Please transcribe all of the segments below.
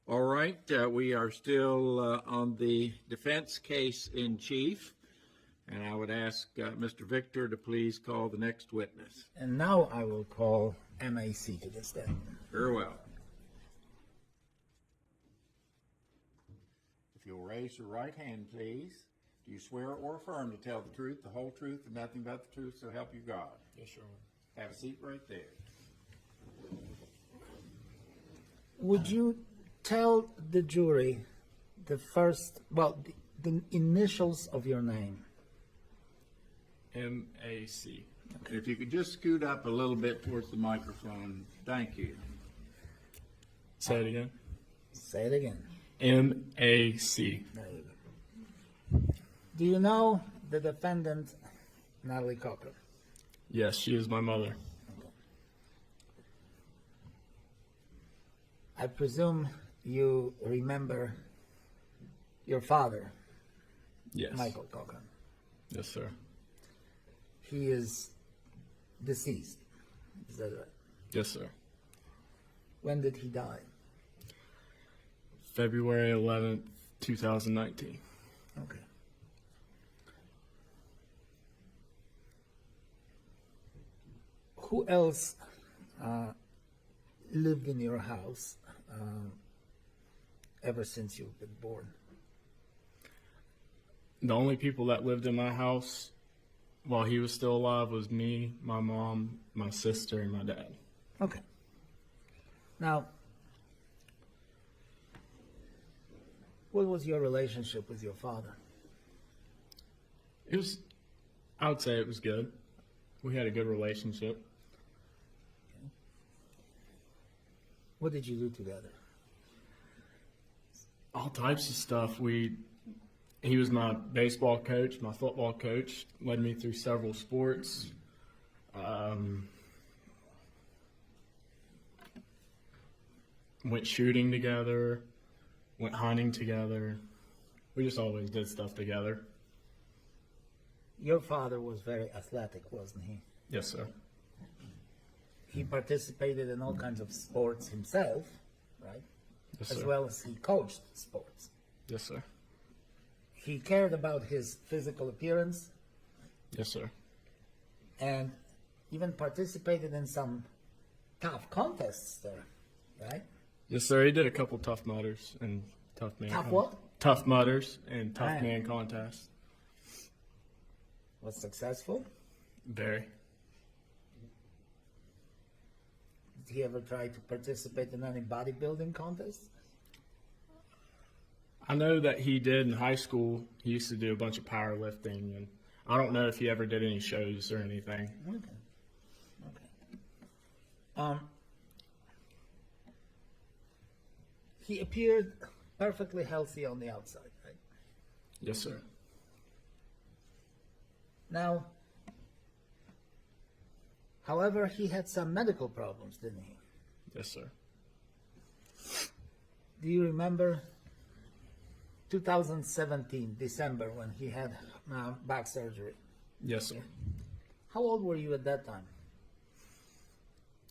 All right, we are still on the defense case in chief, and I would ask Mr. Victor to please call the next witness. And now I will call MAC to the stand. Very well. If you'll raise your right hand, please. Do you swear or affirm to tell the truth, the whole truth, and nothing but the truth, so help you God? Yes, sir. Have a seat right there. Would you tell the jury the initials of your name? MAC. If you could just scoot up a little bit towards the microphone, thank you. Say it again. Say it again. MAC. There you go. Do you know the defendant, Natalie Cochran? Yes, she is my mother. I presume you remember your father, Yes. Michael Cochran. Yes, sir. He is deceased. Is that right? Yes, sir. When did he die? February 11th, 2019. Okay. Who else lived in your house ever since you've been born? The only people that lived in my house while he was still alive was me, my mom, my sister, and my dad. Okay. Now, what was your relationship with your father? I would say it was good. We had a good relationship. What did you do together? All types of stuff. He was my baseball coach, my football coach, led me through several sports. Went shooting together, went hunting together. We just always did stuff together. Your father was very athletic, wasn't he? Yes, sir. He participated in all kinds of sports himself, right? Yes, As sir. well as he coached sports. Yes, sir. He cared about his physical appearance Yes, sir. and even participated in some tough contests there, right? Yes, sir. He did a couple tough mudders and tough man. Tough what? Tough mudders and tough Man. man contests. Was successful. Very. Did he ever try to participate in any bodybuilding contests? I know that he did in high school. He used to do a bunch of powerlifting, and I don't know if he ever did any shows or anything. Okay. He appeared perfectly healthy on the outside, right? Yes, sir. Now, however, he had some medical problems, didn't he? Yes, sir. Do you remember 2017, December, when he had back surgery? Yes, sir. How old were you at that time?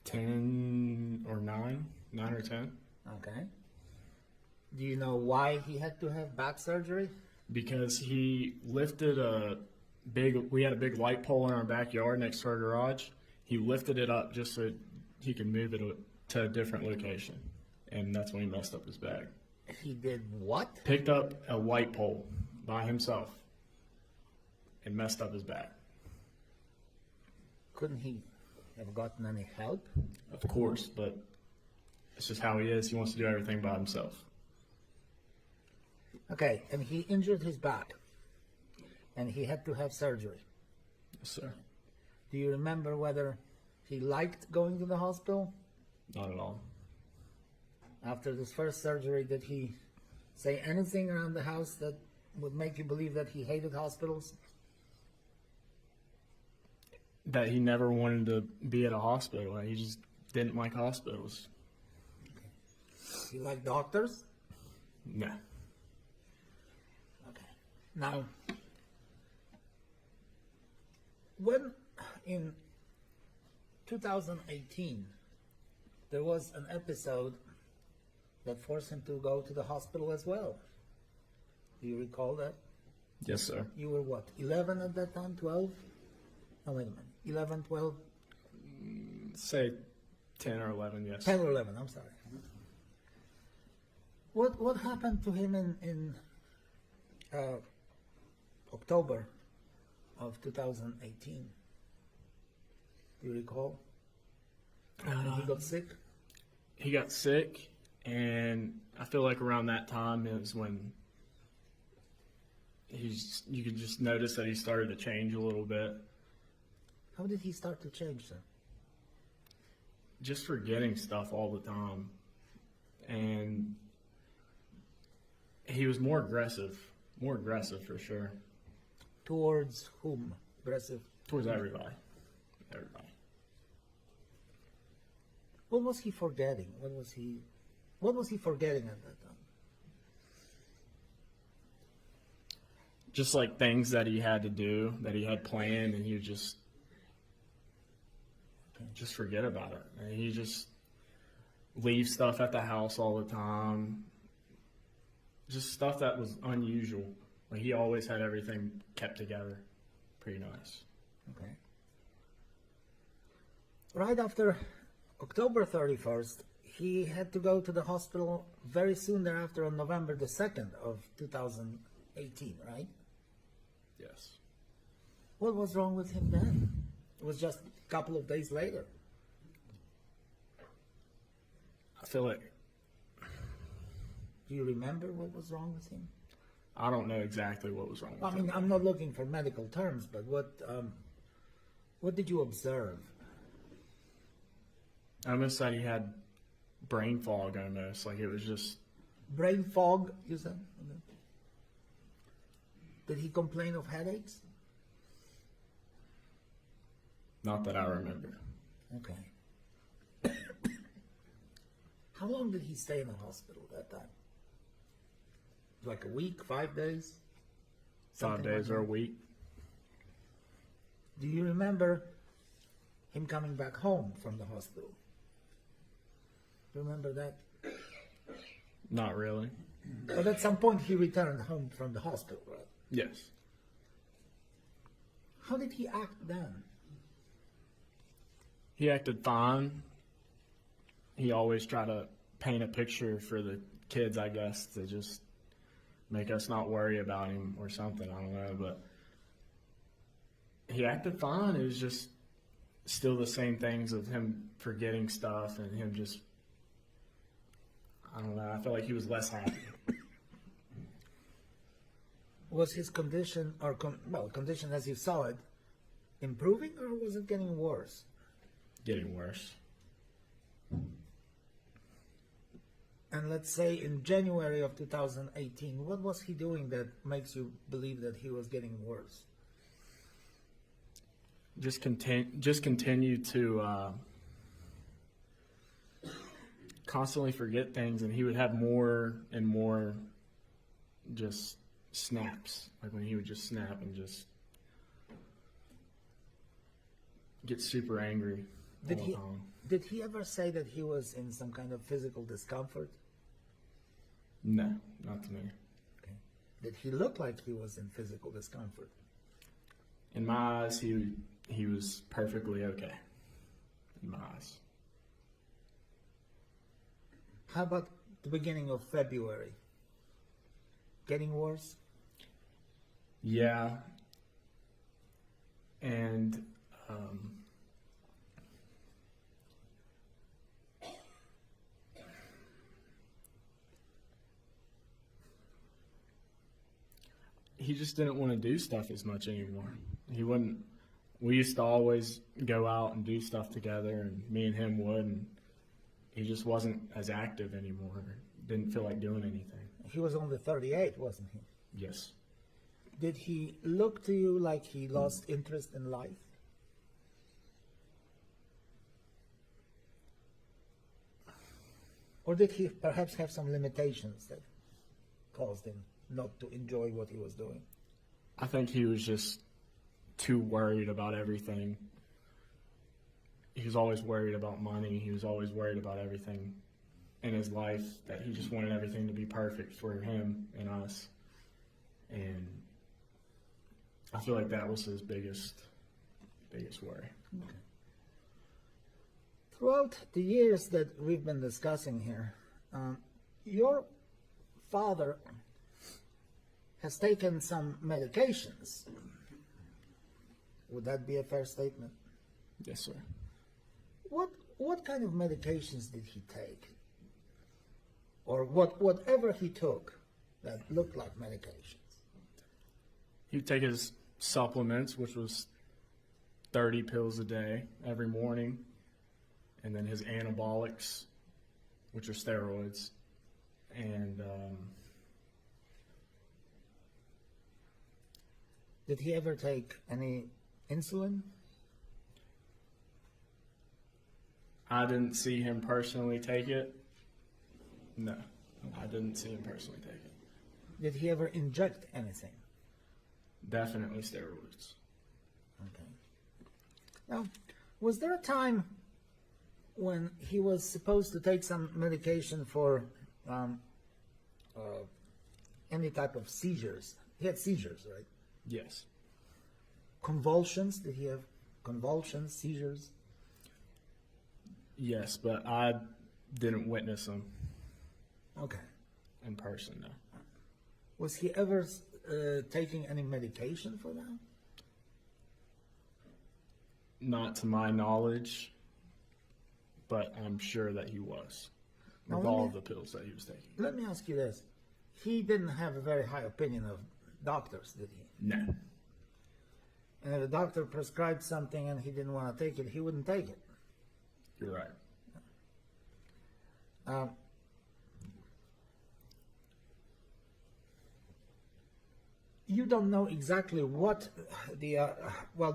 10 or 9? 9 or 10? Okay. Do you know why he had to have back surgery? Because he lifted we had a big light pole in our backyard next to our garage. He lifted it up just so he could move it to a different location. And that's when he messed up his back. He did what? Picked up a light pole by himself and messed up his back. Couldn't he have gotten any help? Of course, but it's just how he is. He wants to do everything by himself. Okay, and he injured his back, and he had to have surgery. Yes, sir. Do you remember whether he liked going to the hospital? Not at all. After this first surgery, did he say anything around the house that would make you believe that he hated hospitals? That he never wanted to be at a hospital. He just didn't like hospitals. He liked doctors? No. Okay. Now, when in 2018 there was an episode that forced him to go to the hospital as well. Do you recall that? Yes, sir. You were what, 11 at that time, 12? No, wait a minute, 11, 12? Say 10 or 11, yes. 10 or 11, I'm sorry. What happened to him in October of 2018? Do you recall? When he got sick? He got sick, and I feel like around that time is when you could just notice that he started to change a little bit. How did he start to change, sir? Just forgetting stuff all the time. And he was more aggressive for sure. Towards whom? Aggressive? Towards everybody. What was he forgetting? What was he forgetting at that time? Just like things that he had to do, that he had planned, and he would just forget about it. And he just leave stuff at the house all the time. Just stuff that was unusual. Like he always had everything kept together. Pretty nice. Okay. Right after October 31st, he had to go to the hospital very soon thereafter on November the 2nd of 2018, right? Yes. What was wrong with him then? It was just a couple of days later. I feel like Do you remember what was wrong with him? I don't know exactly what was wrong with I him. mean, I'm not looking for medical terms, but what did you observe? I almost said he had brain fog almost. Like it was just, Brain fog, you said? Okay. Did he complain of headaches? not that I remember. Okay. How long did he stay in the hospital that time? Like a week, 5 days? 5 Something days like or a that? week. Do you remember him coming back home from the hospital? Remember that? Not really. But at some point he returned home from the hospital, right? Yes. How did he act then? He acted fine. He always tried to paint a picture for the kids, I guess, to just make us not worry about him or something. I don't know, but he acted fine. It was just still the same things of him forgetting stuff and him just, I don't know, I felt like he was less happy. Was his condition, or condition as you saw it, improving or was it getting worse? Getting worse. And let's say in January of 2018, what was he doing that makes you believe that he was getting worse? Just continue to constantly forget things, and he would have more and more just snaps, like when he would just snap and just get super angry all the time. Did he ever say that he was in some kind of physical discomfort? No, not to me. Okay. Did he look like he was in physical discomfort? In my eyes, he was perfectly okay. In my eyes. How about the beginning of February? Getting worse? Yeah. And he just didn't want to do stuff as much anymore. He wouldn't. We used to always go out and do stuff together, and me and him would, and he just wasn't as active anymore. Didn't feel like doing anything. He was only 38, wasn't he? Yes. Did he look to you like he lost interest in life? Or did he perhaps have some limitations that caused him not to enjoy what he was doing? I think he was just too worried about everything. He was always worried about money. He was always worried about everything. in his life that he just wanted everything to be perfect for him and us. And I feel like that was his biggest worry. Throughout the years that we've been discussing here, your father has taken some medications. Would that be a fair statement? Yes, sir. What kind of medications did he take? Or whatever he took that looked like medications? He would take his supplements, which was 30 pills a day every morning, and then his anabolics, which are steroids, and did he ever take any insulin? I didn't see him personally take it. No, I didn't see him personally take it. Did he ever inject anything? Definitely steroids. Okay. Now, was there a time when he was supposed to take some medication for any type of seizures? He had seizures, right? Yes. Convulsions? Did he have convulsions, seizures? Yes, but I didn't witness them Okay. in person, no. Was he ever taking any medication for that? Not to my knowledge, but I'm sure that he was, Now, with let all me- of the pills that he was taking. Let me ask you this. He didn't have a very high opinion of doctors, did he? No. And if a doctor prescribed something and he didn't want to take it, he wouldn't take it. You're right. You don't know exactly what the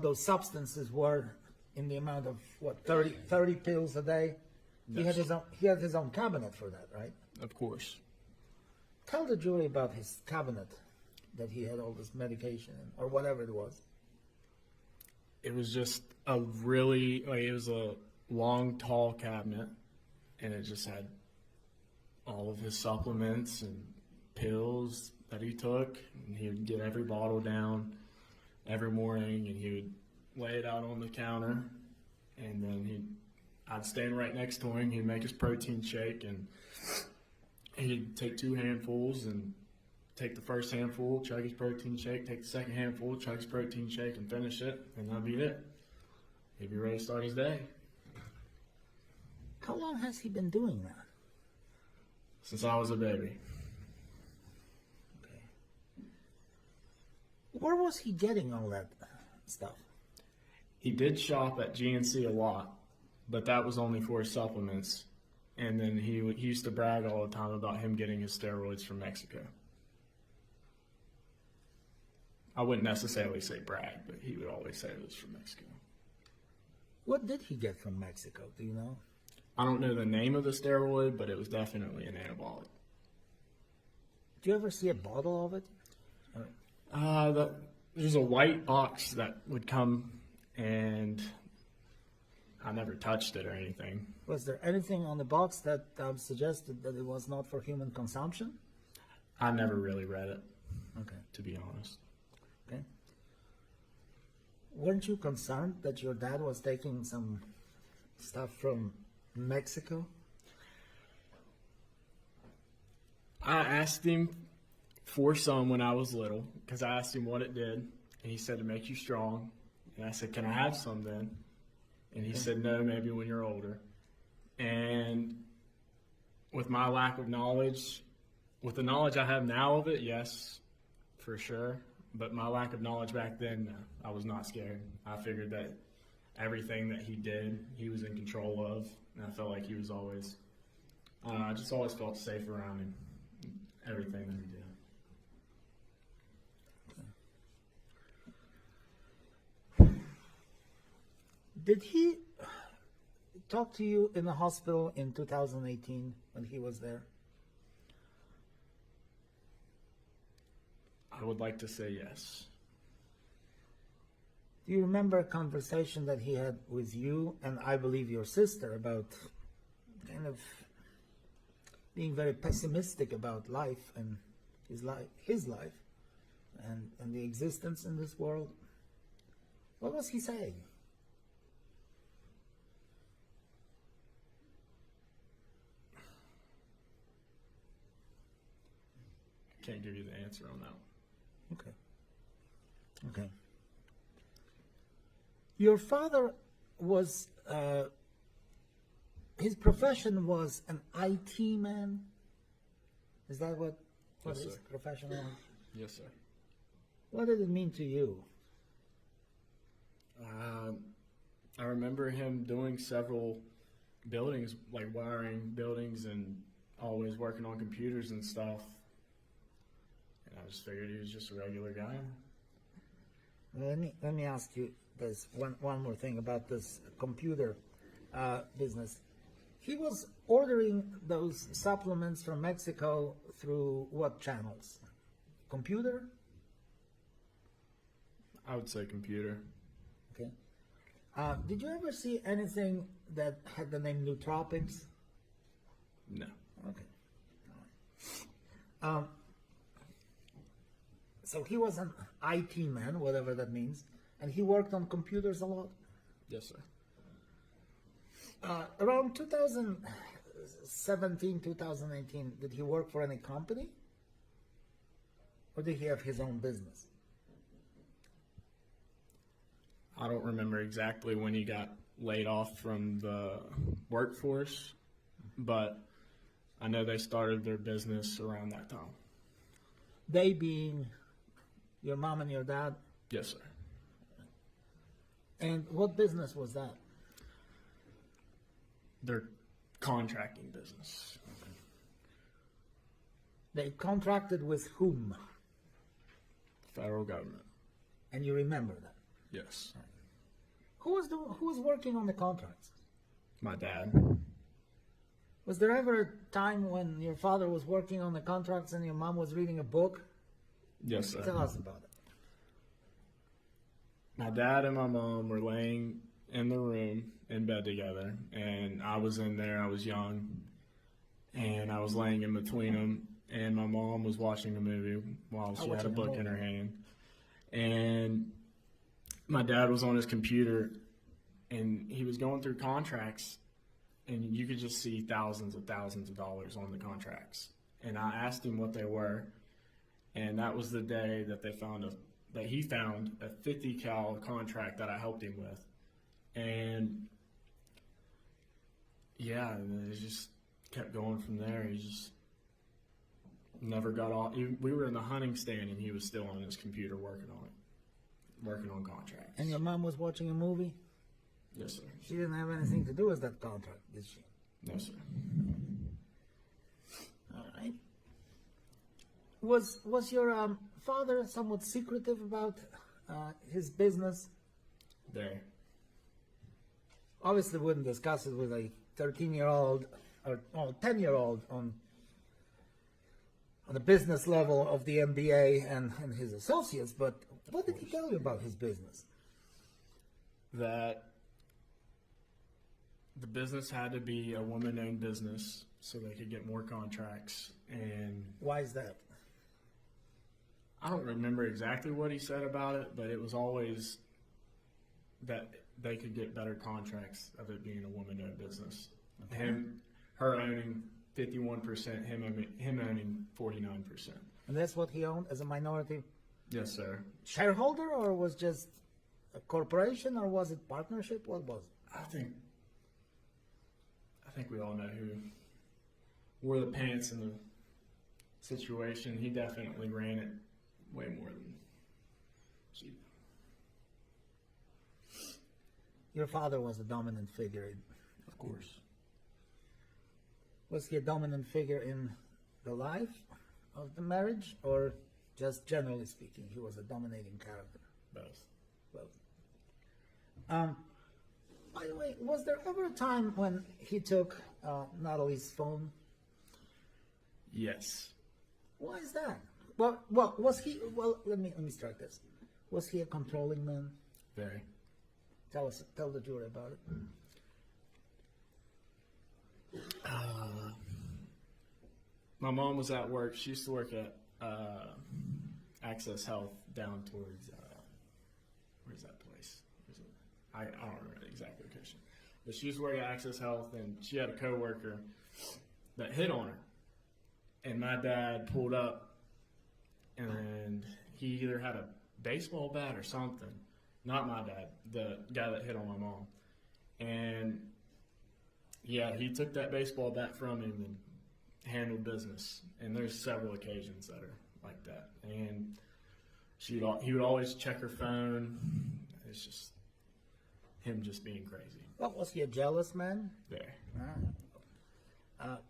those substances were in the amount of what 30 pills a day. He had his own cabinet for that, right? Of course. Tell the jury about his cabinet that he had all this medication in, or whatever it was. It was just a really, it was a long, tall cabinet, and it just had all of his supplements and pills that he took, and he would get every bottle down every morning, and he would lay it out on the counter, and then I'd stand right next to him. He'd make his protein shake, and he'd take 2 handfuls and take the first handful, chug his protein shake, take the second handful, chug his protein shake, and finish it, and that'd be it. He'd be ready to start his day. How long has he been doing that? Since I was a baby. Okay. Where was he getting all that stuff? He did shop at GNC a lot, but that was only for his supplements. And then he used to brag all the time about him getting his steroids from Mexico. I wouldn't necessarily say brag, but he would always say it was from Mexico. What did he get from Mexico? Do you know? I don't know the name of the steroid, but it was definitely an anabolic. Do you ever see a bottle of it? There's a white box that would come, and I never touched it or anything. Was there anything on the box that suggested that it was not for human consumption? I never really read it, Okay. to be honest. Okay. Weren't you concerned that your dad was taking some stuff from Mexico? I asked him for some when I was little, because I asked him what it did, and he said to make you strong. And I said, can I have some then? And he said, no, maybe when you're older. And with my lack of knowledge, with the knowledge I have now of it, yes, for sure. But my lack of knowledge back then, no, I was not scared. I figured that everything that he did, he was in control of. And I felt like he was always, I just always felt safe around him, everything that he did. Did he talk to you in the hospital in 2018 when he was there? I would like to say yes. Do you remember a conversation that he had with you and I believe your sister about kind of being very pessimistic about life and his life, and the existence in this world. What was he saying? Can't give you the answer on that one. Okay. Your father was, his profession was an IT man? Is that what Yes, his sir. profession was? Yes, sir. What did it mean to you? I remember him doing several buildings, like wiring buildings and always working on computers and stuff. And I just figured he was just a regular guy. Let me ask you this one more thing about this computer business. He was ordering those supplements from Mexico through what channels? Computer? I would say computer. Okay. Did you ever see anything that had the name Nootropics? No. Okay. All right. So he was an IT man, whatever that means, and he worked on computers a lot. Yes, sir. Around 2017, 2018, did he work for any company? Or did he have his own business? I don't remember exactly when he got laid off from the workforce, but I know they started their business around that time. They being your mom and your dad? Yes, sir. And what business was that? Their contracting business. They contracted with whom? Federal government. And you remember that? Yes. Who was working on the contracts? My dad. Was there ever a time when your father was working on the contracts and your mom was reading a book? Yes, sir. Tell us about it. My dad and my mom were laying in the room in bed together, and I was in there. I was young, and I was laying in between them, and my mom was watching a movie while she had a book in her hand. And my dad was on his computer, and he was going through contracts, and you could just see thousands of dollars on the contracts. And I asked him what they were, and that was the day that he found a 50 cal contract that I helped him with. And yeah, and it just kept going from there. He just never got off. We were in the hunting stand, and he was still on his computer working on contracts. And your mom was watching a movie? Yes, sir. She didn't have anything to do with that contract, did she? No, sir. All right. Was your father somewhat secretive about his business? There. Obviously wouldn't discuss it with a 13-year-old or 10-year-old on the business level of the MBA and his associates, but what did he tell you about his business? That the business had to be a woman-owned business so they could get more contracts. And Why is that? I don't remember exactly what he said about it, but it was always that they could get better contracts of it being a woman-owned business. Her owning 51%, him owning 49%. And that's what he owned as a minority Yes, sir. shareholder, or was just a corporation, or was it partnership? What was it? I think we all know who wore the pants in the situation. He definitely ran it way more than she. Your father was a dominant figure. Of course. Was he a dominant figure in the life of the marriage, or just generally speaking, he was a dominating character? Both. Both. By the way, was there ever a time when he took Natalie's phone? Yes. Why is that? Well, was he? Well, let me strike this. Was he a controlling man? Very. Tell the jury about it. My mom was at work. She used to work at Access Health down towards where's that place? I don't remember the exact location. But she used to work at Access Health, and she had a coworker that hit on her. And my dad pulled up, and he either had a baseball bat or something. Not my dad, the guy that hit on my mom. And yeah, he took that baseball bat from him and handled business. And there's several occasions that are like that. And he would always check her phone. It's just him just being crazy. What, was he a jealous man? There.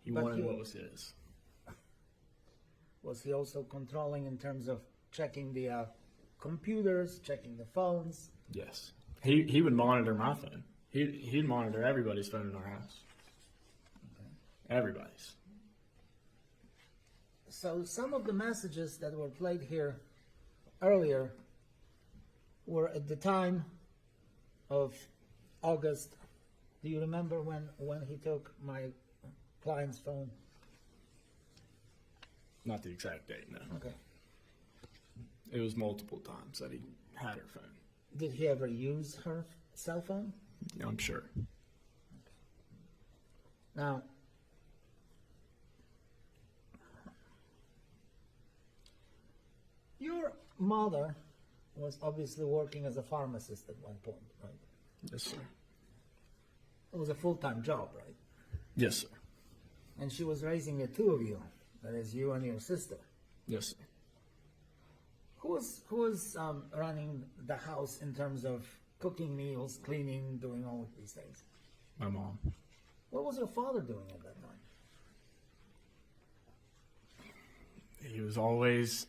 He But wanted what was his. Was he also controlling in terms of checking the computers, checking the phones? Yes. He would monitor my phone. He'd monitor everybody's phone in our house. Everybody's. So some of the messages that were played here earlier were at the time of August. Do you remember when he took my client's phone? Not the exact date, no. Okay. It was multiple times that he had her phone. Did he ever use her cell phone? I'm sure. Now, your mother was obviously working as a pharmacist at one point, right? Yes, sir. It was a full-time job, right? Yes, sir. And she was raising the two of you, that is you and your sister. Yes, sir. Who was running the house in terms of cooking meals, cleaning, doing all of these things? My mom. What was your father doing at that time? He was always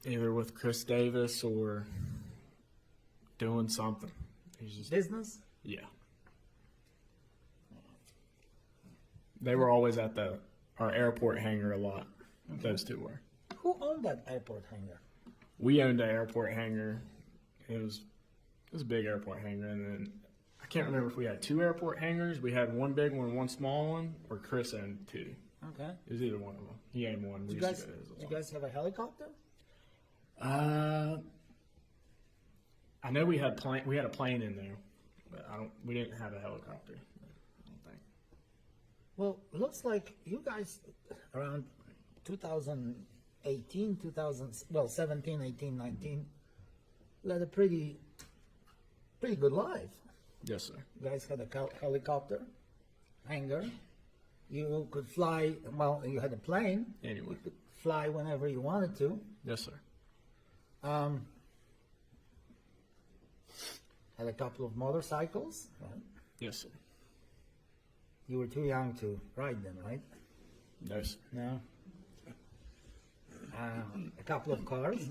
either with Chris Davis or doing something. He's just, Business? yeah. They were always at our airport hangar a lot. Okay. Those two were. Who owned that airport hangar? We owned an airport hangar. It was a big airport hangar, and then I can't remember if we had two airport hangars. We had one big one, one small one, or Chris owned two. Okay. It was either one of them. He owned one. Did you guys have a helicopter? I know we had a plane in there, but we didn't have a helicopter. I don't think. Well, it looks like you guys around 2018, 17, 18, 19 led a pretty good life. Yes, sir. You guys had a helicopter, hangar. You could fly, well, you had a plane. Anyway. You could fly whenever you wanted to. Yes, sir. Had a couple of motorcycles. Right? Yes, sir. You were too young to ride them, right? No, sir. No. A couple of cars.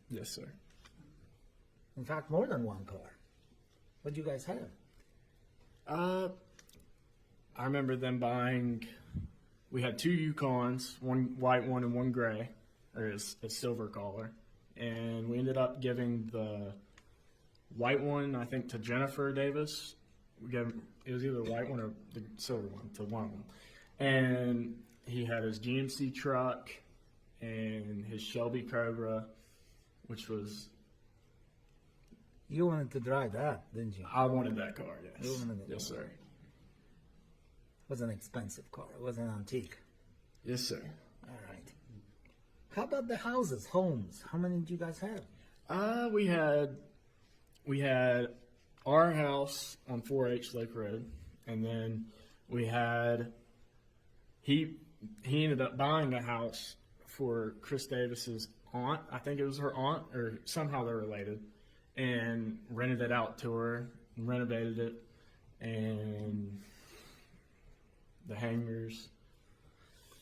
Yes, sir. In fact, more than one car. What do you guys have? I remember them buying. We had two Yukons, one white one and one gray, or a silver color, and we ended up giving the white one, I think, to Jennifer Davis. It was either the white one or the silver one to one of them, and he had his GMC truck and his Shelby Cobra, which was. You wanted to drive that, didn't you? I wanted that car, yes. You wanted it. Yes, sir. It was an expensive car. It was an antique. Yes, sir. All right. How about the houses, homes? How many did you guys have? We had our house on 4H Lake Road, and then we had he ended up buying a house for Chris Davis's aunt. I think it was her aunt, or somehow they're related, and rented it out to her, and renovated it, and the hangars.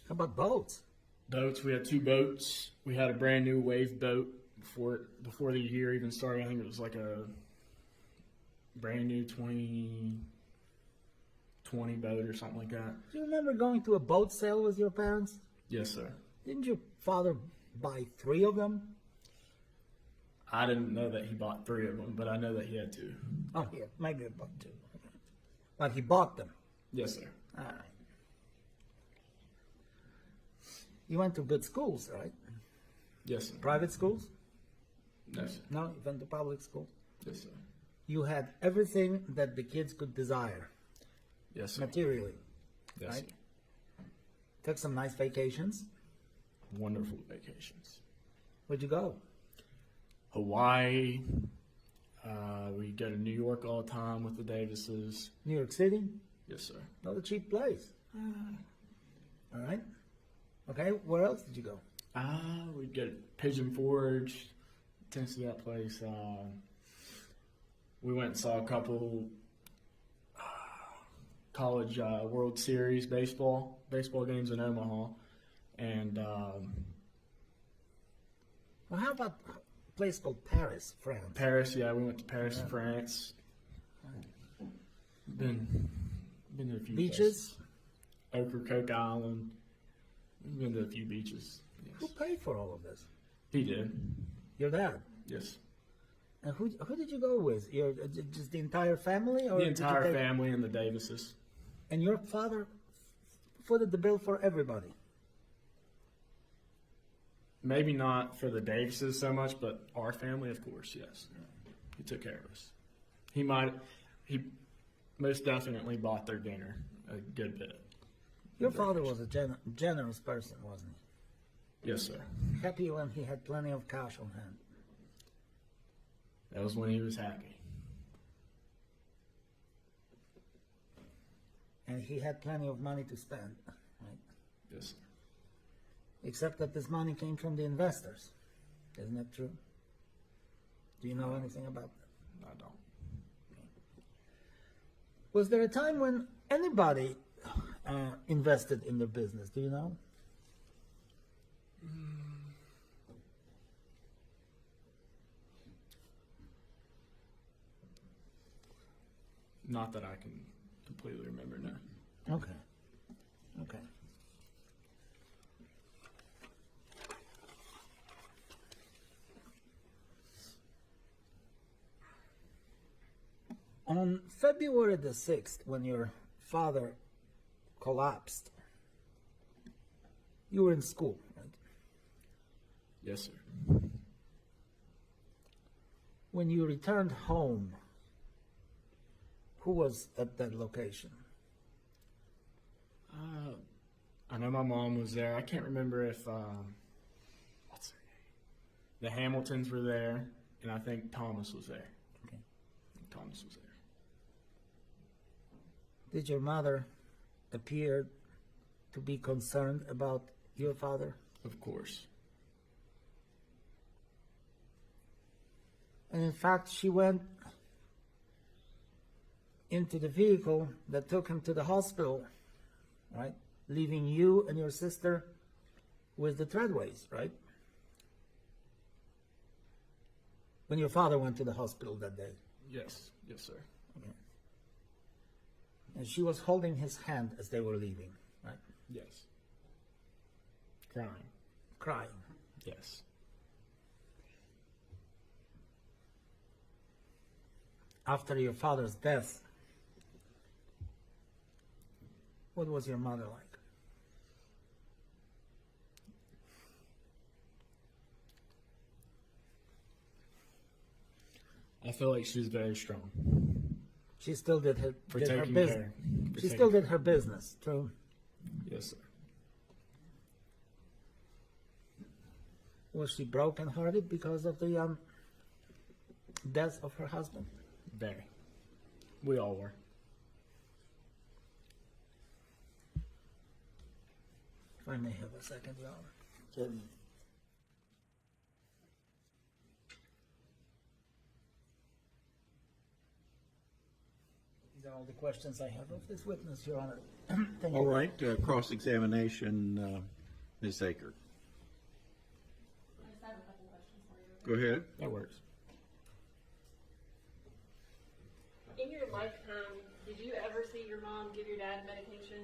How about boats? Boats. We had two boats. We had a brand new wave boat before the year even started. I think it was like a brand new 2020 boat or something like that. Do you remember going to a boat sale with your parents? Yes, sir. Didn't your father buy 3 of them? I didn't know that he bought 3 of them, but I know that he had 2. Oh, yeah, maybe about 2. But he bought them. Yes, sir. All You went to good schools, right? Yes, sir. Private schools? No, sir. No, you went to public school. Yes, sir. You had everything that the kids could desire, Yes, sir. materially. Yes, right? sir. Took some nice vacations. Wonderful vacations. Where'd you go? Hawaii. We go to New York all the time with the Davises. New York City? Yes, sir. Not a cheap place. All right. Okay, where else did you go? We go to Pigeon Forge. Tennessee, that place. We went and saw a couple college World Series baseball games in Omaha, and Well, how about a place called Paris, France? Paris. Yeah, we went to Paris, France. Been to a few Beaches? places. Ocracoke Island. We've been to a few beaches. Who Yes. paid for all of this? He did. Your dad. Yes. And who did you go with? Your just the entire family, or The did you entire take- family and the Davises. And your father footed the bill for everybody. Maybe not for the Davises so much, but our family, of course, yes. He took care of us. He most definitely bought their dinner a good bit. Your father was a generous person, wasn't Yes, sir. he? Happy when he had plenty of cash on hand. That was when he was happy. And he had plenty of money to spend, right? Yes, sir. Except that this money came from the investors. Isn't that true? Do you know anything about that? I don't. Was there a time when anybody invested in the business? Do you know? Not that I can completely remember now. Okay. Okay. On February the 6th, when your father collapsed, you were in school, right? Yes, sir. When you returned home, who was at that location? I know my mom was there. I can't remember if what's her name? The Hamiltons were there, and I think Thomas was there. Okay. Thomas was there. Did your mother appear to be concerned about your father? Of course. And in fact, she went into the vehicle that took him to the hospital, right? Leaving you and your sister with the Treadways, right? When your father went to the hospital that day. Yes. Yes, sir. And she was holding his hand as they were leaving, right? Yes. Crying. Crying. Yes. After your father's death, what was your mother like? I feel like she was very strong. She still did her For did her taking business. care. For She taking still did her business. True. Yes, sir. Was she broken-hearted because of the death of her husband? Very. We all were. If I may have a second, Your Honor. Certainly. These are all the questions I have of this witness, Your Honor. Thank All you. right, cross-examination, Ms. Aker. I just have a couple questions for you. Go ahead. That works. In your lifetime, did you ever see your mom give your dad medication?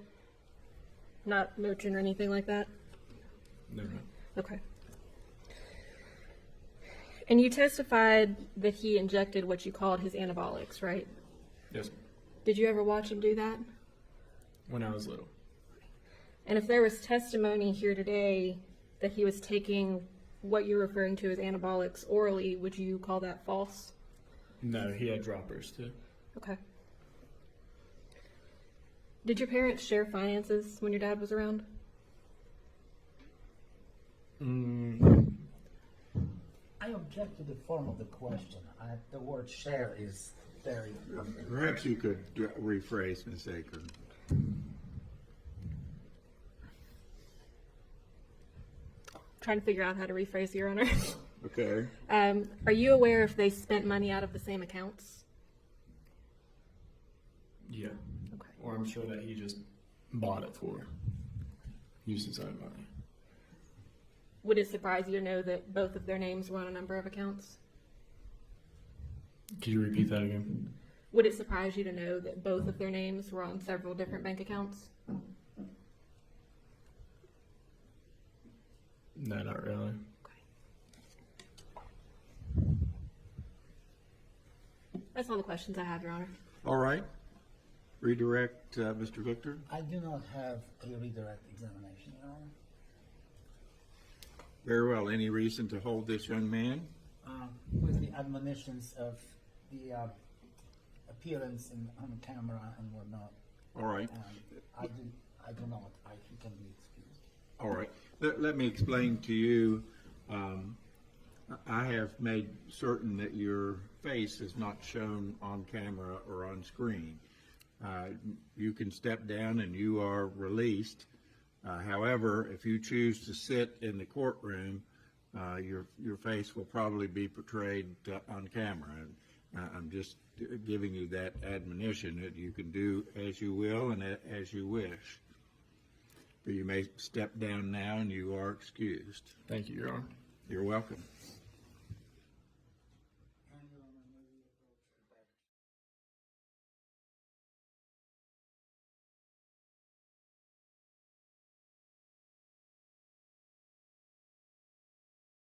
Not Motrin or anything like that? No. Okay. And you testified that he injected what you called his anabolics, right? Yes. Did you ever watch him do that? When I was little. And if there was testimony here today that he was taking what you're referring to as anabolics orally, would you call that false? No, he had droppers too. Okay. Did your parents share finances when your dad was around? I object to the form of the question. The word share is very. Perhaps you could rephrase, Ms. Akron. Trying to figure out how to rephrase, Your Honor. Okay. Are you aware if they spent money out of the same accounts? Yeah. Okay. Or I'm sure that he just bought it for used his own money. Would it surprise you to know that both of their names were on a number of accounts? Could you repeat that again? Would it surprise you to know that both of their names were on several different bank accounts? No, not really. That's all the questions I have, Your Honor. All right. Redirect, Mr. Victor. I do not have a redirect examination, Your Honor. Very well. Any reason to hold this young man? With the admonitions of the appearance on camera and whatnot. All right. I do not. He can be excused. All right. Let me explain to you. I have made certain that your face is not shown on camera or on screen. You can step down and you are released. However, if you choose to sit in the courtroom, your face will probably be portrayed on camera. I'm just giving you that admonition that you can do as you will and as you wish. But you may step down now and you are excused. Thank you, Your Honor. You're welcome.